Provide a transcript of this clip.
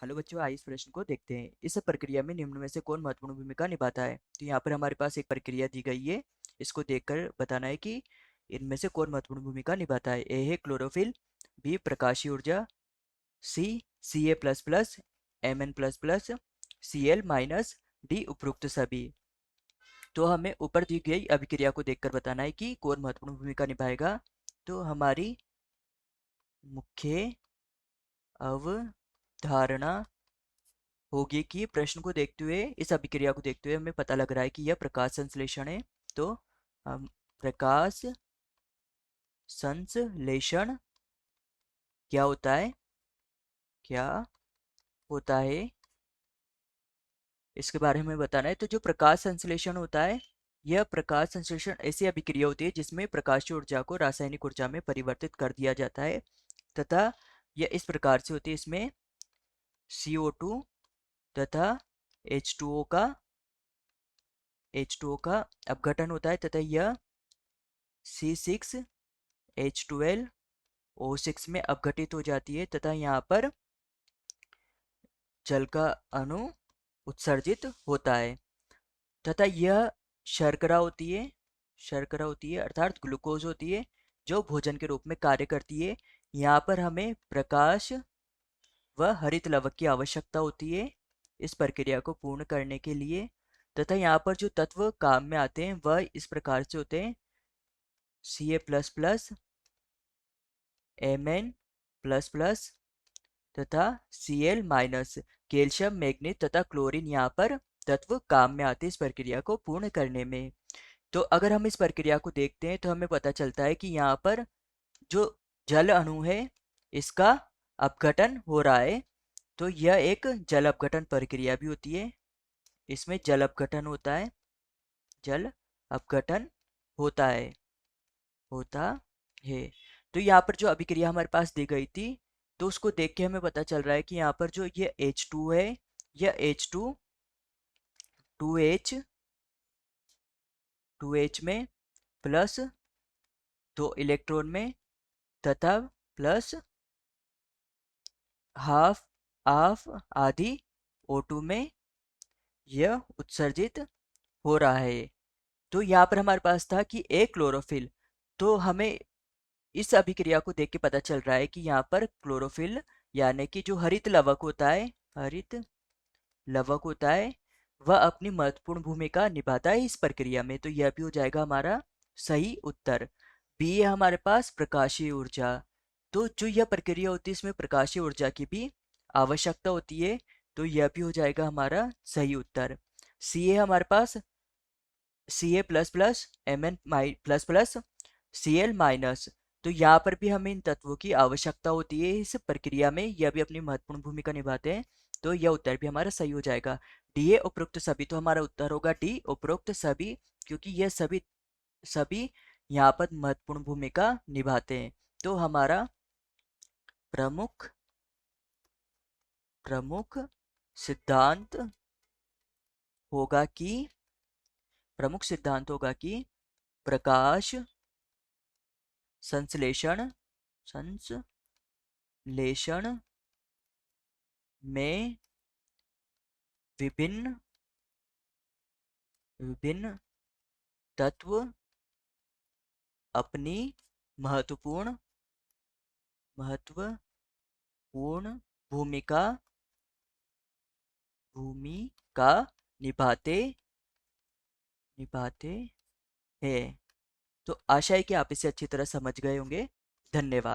Hello बच्चों, आइए इस प्रश्न को देखते हैं। इस प्रक्रिया में निम्न में से कौन महत्वपूर्ण भूमिका निभाता है? तो यहाँ पर हमारे पास एक प्रक्रिया दी गई है। इसको देखकर बताना है कि इनमें से कौन महत्वपूर्ण भूमिका निभाता है। ए है क्लोरोफिल, बी प्रकाशीय ऊर्जा, सी Ca++, Mn++, Cl-, डी उपरोक्त सभी। तो हमें ऊपर दी गई अभिक्रिया को देखकर बताना है कि कौन महत्वपूर्ण भूमिका निभाएगा। तो हमारी मुख्य अवधारणा होगी कि प्रश्न को देखते हुए, इस अभिक्रिया को देखते हुए हमें पता लग रहा है कि यह प्रकाश संश्लेषण है। तो हम प्रकाश संश्लेषण क्या होता है, क्या होता है, इसके बारे में बताना है। तो जो प्रकाश संश्लेषण होता है, यह प्रकाश संश्लेषण ऐसी अभिक्रिया होती है जिसमें प्रकाशीय ऊर्जा को रासायनिक ऊर्जा में परिवर्तित कर दिया जाता है, तथा यह इस प्रकार से होती है। इसमें CO2 तथा H2O का अपघटन होता है, तथा यह C6H12O6 में अपघटित हो जाती है, तथा यहाँ पर जल का अणु उत्सर्जित होता है, तथा यह शर्करा होती है अर्थात ग्लूकोज होती है, जो भोजन के रूप में कार्य करती है। यहाँ पर हमें प्रकाश व हरित लवक की आवश्यकता होती है इस प्रक्रिया को पूर्ण करने के लिए, तथा यहाँ पर जो तत्व काम में आते हैं वह इस प्रकार से होते हैं: Ca++, Mn++ तथा Cl-। कैल्शियम, मैग्नीज तथा क्लोरीन यहाँ पर तत्व काम में आते हैं इस प्रक्रिया को पूर्ण करने में। तो अगर हम इस प्रक्रिया को देखते हैं तो हमें पता चलता है कि यहाँ पर जो जल अणु है, इसका अपघटन हो रहा है। तो यह एक जल अपघटन प्रक्रिया भी होती है। इसमें जल अपघटन होता है, जल अपघटन होता है, होता है। तो यहाँ पर जो अभिक्रिया हमारे पास दी गई थी, तो उसको देख के हमें पता चल रहा है कि यहाँ पर जो ये H2 है, यह H2 2H में प्लस 2 इलेक्ट्रॉन में, तथा प्लस हाफ हाफ आधी O2 में यह उत्सर्जित हो रहा है। तो यहाँ पर हमारे पास था कि एक क्लोरोफिल। तो हमें इस अभिक्रिया को देख के पता चल रहा है कि यहाँ पर क्लोरोफिल यानी कि जो हरित लवक होता है, वह अपनी महत्वपूर्ण भूमिका निभाता है इस प्रक्रिया में। तो यह भी हो जाएगा हमारा सही उत्तर। बी है हमारे पास प्रकाशीय ऊर्जा। तो जो यह प्रक्रिया होती है, इसमें प्रकाशीय ऊर्जा की भी आवश्यकता होती है। तो यह भी हो जाएगा हमारा सही उत्तर। सी है हमारे पास Ca++, Mn++, Cl-। तो यहाँ पर भी हमें इन तत्वों की आवश्यकता होती है इस प्रक्रिया में, यह भी अपनी महत्वपूर्ण भूमिका निभाते हैं। तो यह उत्तर भी हमारा सही हो जाएगा। डी है उपरोक्त सभी। तो हमारा उत्तर होगा डी उपरोक्त सभी, क्योंकि यह सभी सभी यहाँ पर महत्वपूर्ण भूमिका निभाते हैं। तो हमारा प्रमुख प्रमुख सिद्धांत होगा कि प्रकाश संश्लेषण में विभिन्न तत्व अपनी महत्वपूर्ण भूमिका निभाते हैं। तो आशा है कि आप इसे अच्छी तरह समझ गए होंगे। धन्यवाद।